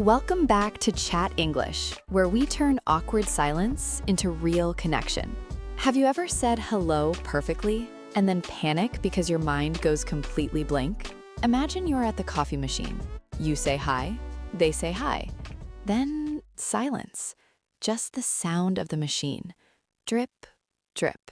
Welcome back to Chat English, where we turn awkward silence into real connection. Have you ever said hello perfectly and then panic because your mind goes completely blank? Imagine you're at the coffee machine. You say hi, they say hi. Then silence. Just the sound of the machine. Drip, drip.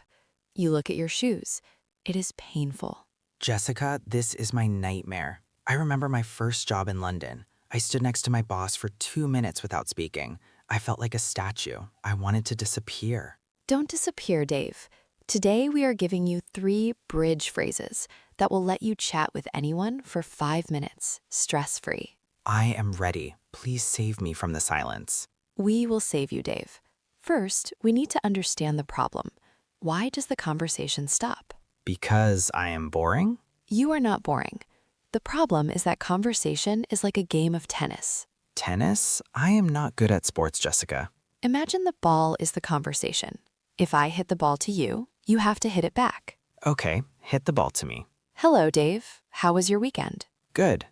You look at your shoes. It is painful. Jessica, this is my nightmare. I remember my first job in London. I stood next to my boss for 2 minutes without speaking. I felt like a statue. I wanted to disappear. Don't disappear, Dave. Today we are giving you 3 bridge phrases that will let you chat with anyone for 5 minutes, stress-free. I am ready. Please save me from the silence. We will save you, Dave. First, we need to understand the problem. Why does the conversation stop? Because I am boring? You are not boring. The problem is that conversation is like a game of tennis. Tennis? I am not good at sports, Jessica. Imagine the ball is the conversation. If I hit the ball to you, you have to hit it back. Okay, hit the ball to me. Hello, Dave. How was your weekend? Good.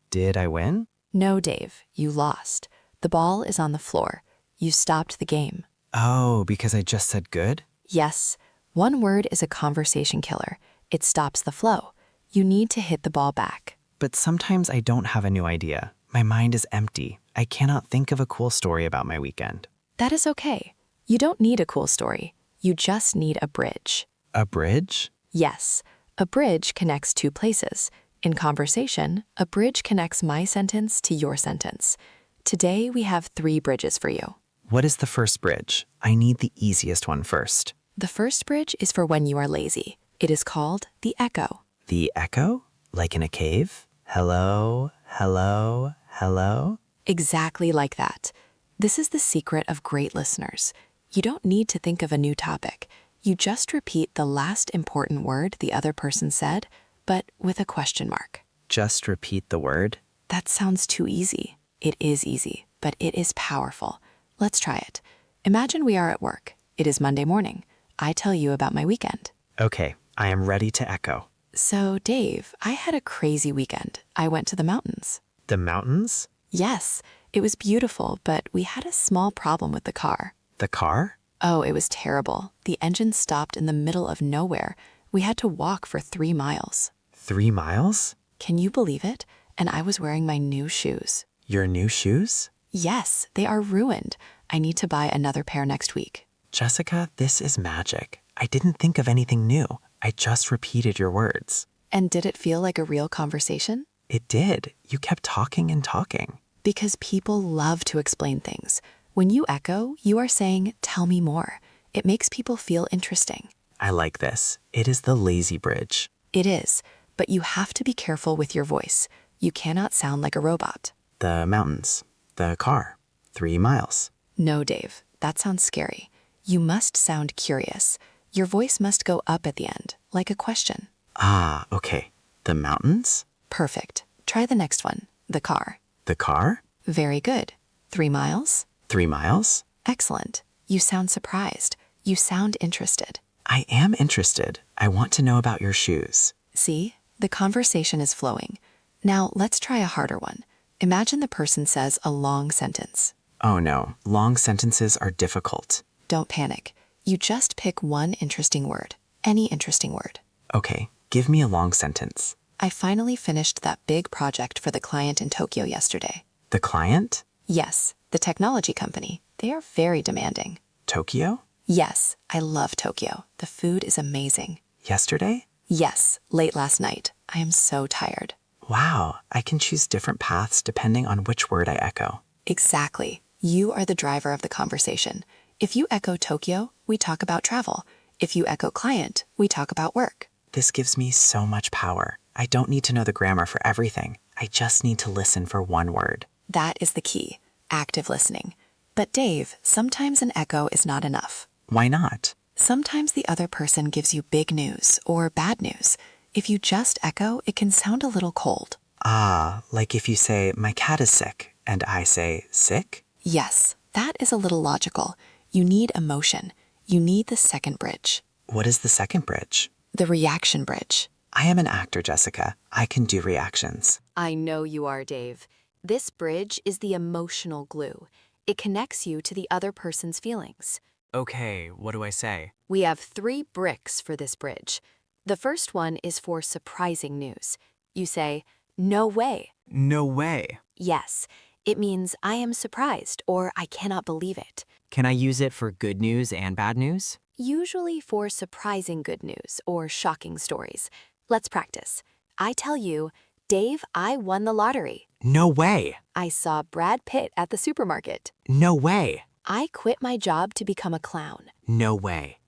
Did I win? No, Dave. You lost. The ball is on the floor. You stopped the game. Oh, because I just said good? Yes. One word is a conversation killer. It stops the flow. You need to hit the ball back. But sometimes I don't have a new idea. My mind is empty. I cannot think of a cool story about my weekend. That is okay. You don't need a cool story. You just need a bridge. A bridge? Yes. A bridge connects 2 places. In conversation, a bridge connects my sentence to your sentence. Today, we have 3 bridges for you. What is the first bridge? I need the easiest one first. The first bridge is for when you are lazy. It is called the echo. The echo? Like in a cave? Hello, hello, hello? Exactly like that. This is the secret of great listeners. You don't need to think of a new topic. You just repeat the last important word the other person said, but with a question mark. Just repeat the word? That sounds too easy. It is easy, but it is powerful. Let's try it. Imagine we are at work. It is Monday morning. I tell you about my weekend. Okay, I am ready to echo. So, Dave, I had a crazy weekend. I went to the mountains. The mountains? Yes, it was beautiful, but we had a small problem with the car. The car? Oh, it was terrible. The engine stopped in the middle of nowhere. We had to walk for 3 miles. 3 miles? Can you believe it? And I was wearing my new shoes. Your new shoes? Yes, they are ruined. I need to buy another pair next week. Jessica, this is magic. I didn't think of anything new. I just repeated your words. And did it feel like a real conversation? It did. You kept talking and talking. Because people love to explain things. When you echo, you are saying, tell me more. It makes people feel interesting. I like this. It is the lazy bridge. It is, but you have to be careful with your voice. You cannot sound like a robot. The mountains. The car. 3 miles. No, Dave, that sounds scary. You must sound curious. Your voice must go up at the end, like a question. Ah, okay. The mountains? Perfect. Try the next one, the car. The car? Very good. 3 miles? 3 miles? Excellent. You sound surprised. You sound interested. I am interested. I want to know about your shoes. See, the conversation is flowing. Now let's try a harder one. Imagine the person says a long sentence. Oh no, long sentences are difficult. Don't panic. You just pick one interesting word. Any interesting word. Okay, give me a long sentence. I finally finished that big project for the client in Tokyo yesterday. The client? Yes, the technology company. They are very demanding. Tokyo? Yes, I love Tokyo. The food is amazing. Yesterday? Yes, late last night. I am so tired. Wow, I can choose different paths depending on which word I echo. Exactly. You are the driver of the conversation. If you echo Tokyo, we talk about travel. If you echo client, we talk about work. This gives me so much power. I don't need to know the grammar for everything. I just need to listen for one word. That is the key, active listening. But Dave, sometimes an echo is not enough. Why not? Sometimes the other person gives you big news or bad news. If you just echo, it can sound a little cold. Ah, like if you say, my cat is sick, and I say, sick? Yes, that is a little logical. You need emotion. You need the second bridge. What is the second bridge? The reaction bridge. I am an actor, Jessica. I can do reactions. I know you are, Dave. This bridge is the emotional glue. It connects you to the other person's feelings. Okay, what do I say? We have 3 bricks for this bridge. The first one is for surprising news. You say, "No way." No way. Yes, it means I am surprised or I cannot believe it. Can I use it for good news and bad news? Usually for surprising good news or shocking stories. Let's practice. I tell you, "Dave, I won the lottery." No way. I saw Brad Pitt at the supermarket. No way. I quit my job to become a clown. No way.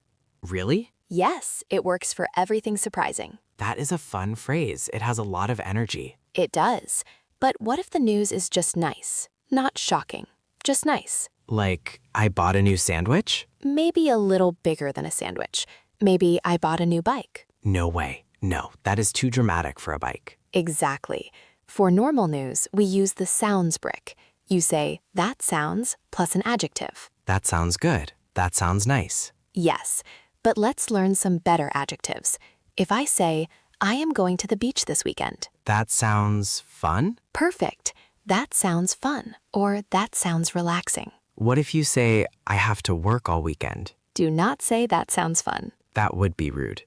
Really? Yes, it works for everything surprising. That is a fun phrase. It has a lot of energy. It does. But what if the news is just nice? Not shocking, just nice. Like, I bought a new sandwich? Maybe a little bigger than a sandwich. Maybe I bought a new bike. No way. No, that is too dramatic for a bike. Exactly. For normal news, we use the sounds brick. You say, "That sounds," plus an adjective. That sounds good. That sounds nice. Yes, but let's learn some better adjectives. If I say, "I am going to the beach this weekend." That sounds fun? Perfect. That sounds fun, or that sounds relaxing. What if you say, I have to work all weekend? Do not say that sounds fun, That would be rude.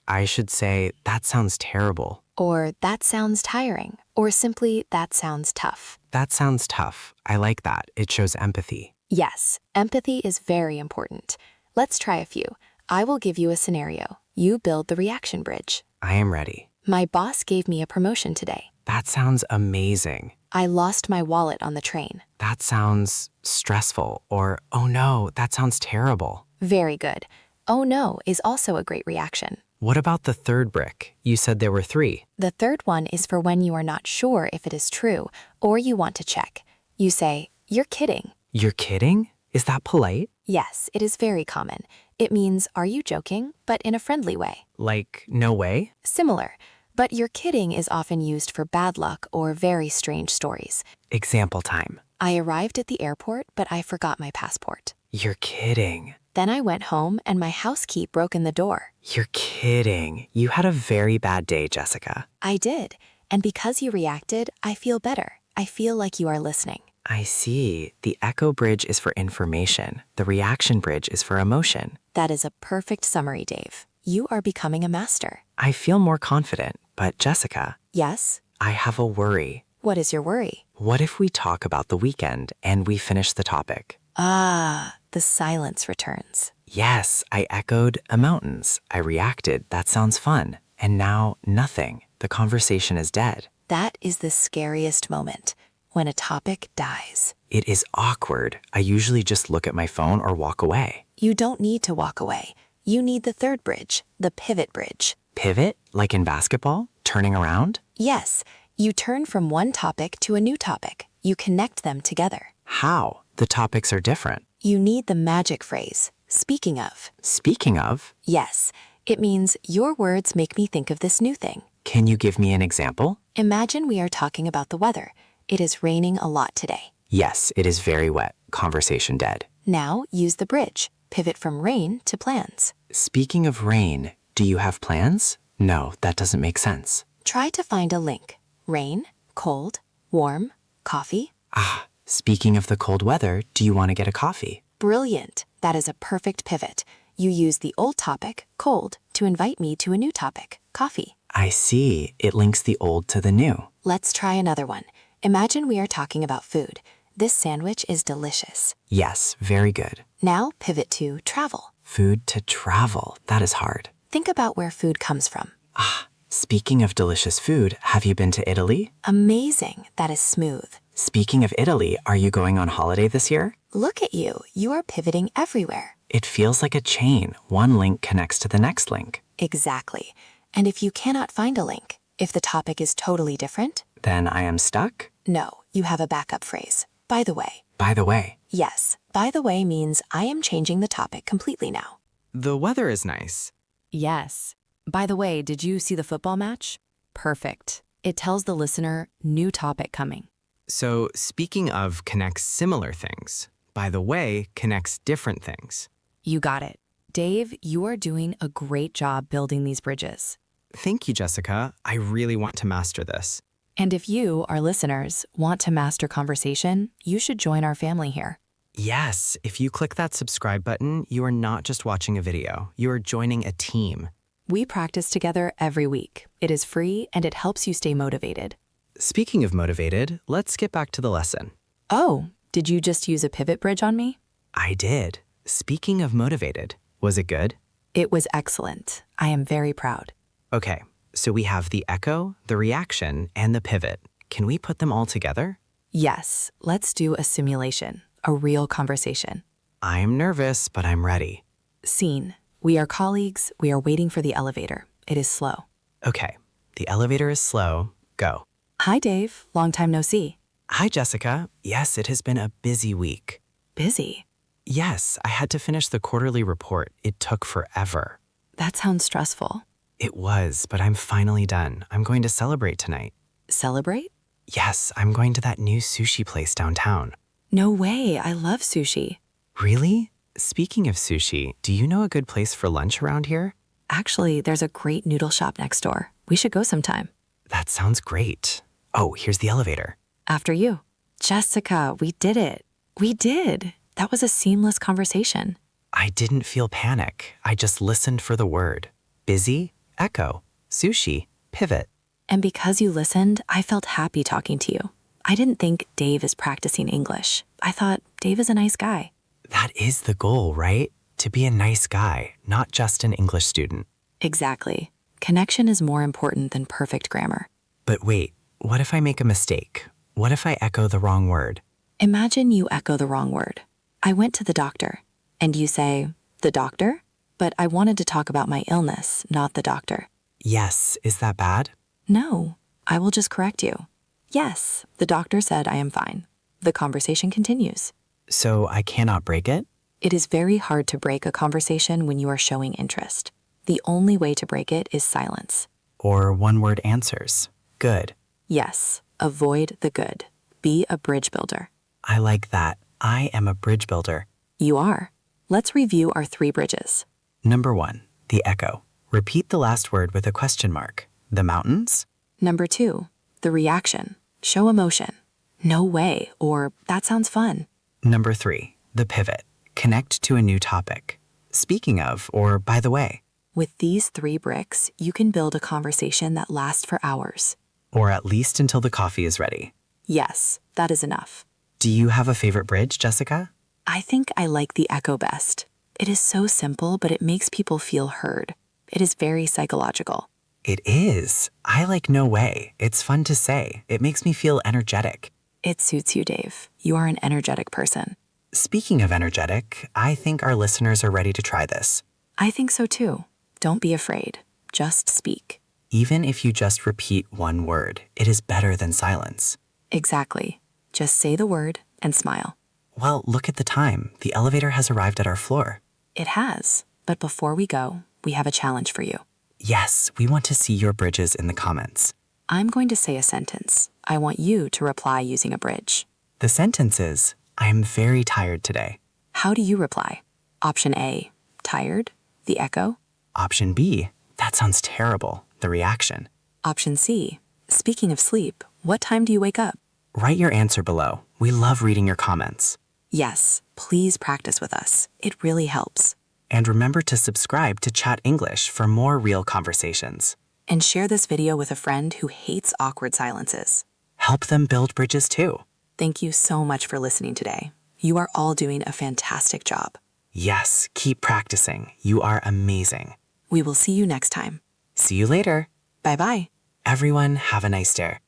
I should say, that sounds terrible. or that sounds tiring, or simply that sounds tough. That sounds tough. I like that. It shows empathy. Yes, empathy is very important. Let's try a few. I will give you a scenario. You build the reaction bridge. I am ready. My boss gave me a promotion today. That sounds amazing. I lost my wallet on the train. That sounds stressful. Or, oh no, that sounds terrible. Very good. Oh no is also a great reaction. What about the third brick? You said there were 3. The third one is for when you are not sure if it is true or you want to check. You say, "You're kidding." You're kidding? Is that polite? Yes, it is very common. It means, "Are you joking?" but in a friendly way. Like, no way? Similar, but "you're kidding" is often used for bad luck or very strange stories. Example time. I arrived at the airport, but I forgot my passport. You're kidding. Then I went home and my house key broke in the door. You're kidding. You had a very bad day, Jessica. I did. And because you reacted, I feel better. I feel like you are listening. I see. The echo bridge is for information. The reaction bridge is for emotion. That is a perfect summary, Dave. You are becoming a master. I feel more confident, but Jessica, Yes? I have a worry. What is your worry? What if we talk about the weekend and we finish the topic? Ah, the silence returns. Yes, I echoed mountains. I reacted, that sounds fun. And now, nothing. The conversation is dead. That is the scariest moment, when a topic dies. It is awkward. I usually just look at my phone or walk away. You don't need to walk away. You need the third bridge, the pivot bridge. Pivot, like in basketball? Turning around? Yes, you turn from one topic to a new topic. You connect them together. How? The topics are different. You need the magic phrase, "speaking of." Speaking of, Yes, it means your words make me think of this new thing. can you give me an example? Imagine we are talking about the weather. It is raining a lot today. Yes, it is very wet. Conversation dead. Now use the bridge. Pivot from rain to plans. Speaking of rain, do you have plans? No, that doesn't make sense. Try to find a link. Rain, cold, warm, coffee. Ah, speaking of the cold weather, do you want to get a coffee? Brilliant. That is a perfect pivot. You use the old topic, cold, to invite me to a new topic, coffee. I see. It links the old to the new. Let's try another one. Imagine we are talking about food. This sandwich is delicious. Yes, very good. Now pivot to travel. Food to travel. That is hard. Think about where food comes from. Ah, speaking of delicious food, have you been to Italy? Amazing. That is smooth. Speaking of Italy, are you going on holiday this year? Look at you. You are pivoting everywhere. It feels like a chain. One link connects to the next link. Exactly. And if you cannot find a link, if the topic is totally different, Then I am stuck? no, you have a backup phrase. By the way. By the way, Yes, by the way means I am changing the topic completely now. the weather is nice. Yes. By the way, did you see the football match? Perfect. It tells the listener, new topic coming. So, speaking of connects similar things, by the way connects different things. You got it. Dave, you are doing a great job building these bridges. Thank you, Jessica. I really want to master this. And if you, our listeners, want to master conversation, you should join our family here. Yes, if you click that subscribe button, you are not just watching a video, you are joining a team. We practice together every week. It is free and it helps you stay motivated. Speaking of motivated, let's get back to the lesson. Oh, did you just use a pivot bridge on me? I did. Speaking of motivated, was it good? It was excellent. I am very proud. Okay, so we have the echo, the reaction, and the pivot. Can we put them all together? Yes, let's do a simulation, a real conversation. I'm nervous, but I'm ready. Scene. We are colleagues. We are waiting for the elevator. It is slow. Okay, the elevator is slow. Go. Hi, Dave. Long time no see. Hi, Jessica. Yes, it has been a busy week. Busy? Yes, I had to finish the quarterly report. It took forever. That sounds stressful. It was, but I'm finally done. I'm going to celebrate tonight. Celebrate? Yes, I'm going to that new sushi place downtown. No way. I love sushi. Really? Speaking of sushi, do you know a good place for lunch around here? Actually, there's a great noodle shop next door. We should go sometime. That sounds great. Oh, here's the elevator. After you. Jessica, we did it. We did. That was a seamless conversation. I didn't feel panic. I just listened for the word. Busy, echo, sushi, pivot. And because you listened, I felt happy talking to you. I didn't think Dave is practicing English. I thought Dave is a nice guy. That is the goal, right? To be a nice guy, not just an English student. Exactly. Connection is more important than perfect grammar. But wait, what if I make a mistake? What if I echo the wrong word? Imagine you echo the wrong word. I went to the doctor. And you say, the doctor? But I wanted to talk about my illness, not the doctor. Yes, is that bad? No, I will just correct you. Yes, the doctor said I am fine. The conversation continues. So I cannot break it? It is very hard to break a conversation when you are showing interest. The only way to break it is silence. Or one-word answers. Good. Yes, avoid the good. Be a bridge builder. I like that. I am a bridge builder. You are. Let's review our 3 bridges. Number 1, the echo. Repeat the last word with a question mark. The mountains? Number 2, the reaction. Show emotion. No way, or that sounds fun. Number 3, the pivot. Connect to a new topic. Speaking of, or by the way. With these 3 bricks, you can build a conversation that lasts for hours. Or at least until the coffee is ready. Yes, that is enough. Do you have a favorite bridge, Jessica? I think I like the echo best. It is so simple, but it makes people feel heard. It is very psychological. It is. I like no way. It's fun to say. It makes me feel energetic. It suits you, Dave. You are an energetic person. Speaking of energetic, I think our listeners are ready to try this. I think so too. Don't be afraid. Just speak. Even if you just repeat one word, it is better than silence. Exactly. Just say the word and smile. Well, look at the time. The elevator has arrived at our floor. It has. But before we go, we have a challenge for you. Yes, we want to see your bridges in the comments. I'm going to say a sentence. I want you to reply using a bridge. The sentence is, I am very tired today. How do you reply? Option A, tired, the echo. Option B, that sounds terrible, the reaction. Option C, speaking of sleep, what time do you wake up? Write your answer below. We love reading your comments. Yes, please practice with us. It really helps. And remember to subscribe to Chat English for more real conversations. And share this video with a friend who hates awkward silences. Help them build bridges too. Thank you so much for listening today. You are all doing a fantastic job. Yes, keep practicing. You are amazing. We will see you next time. See you later. Bye-bye. Everyone, have a nice day.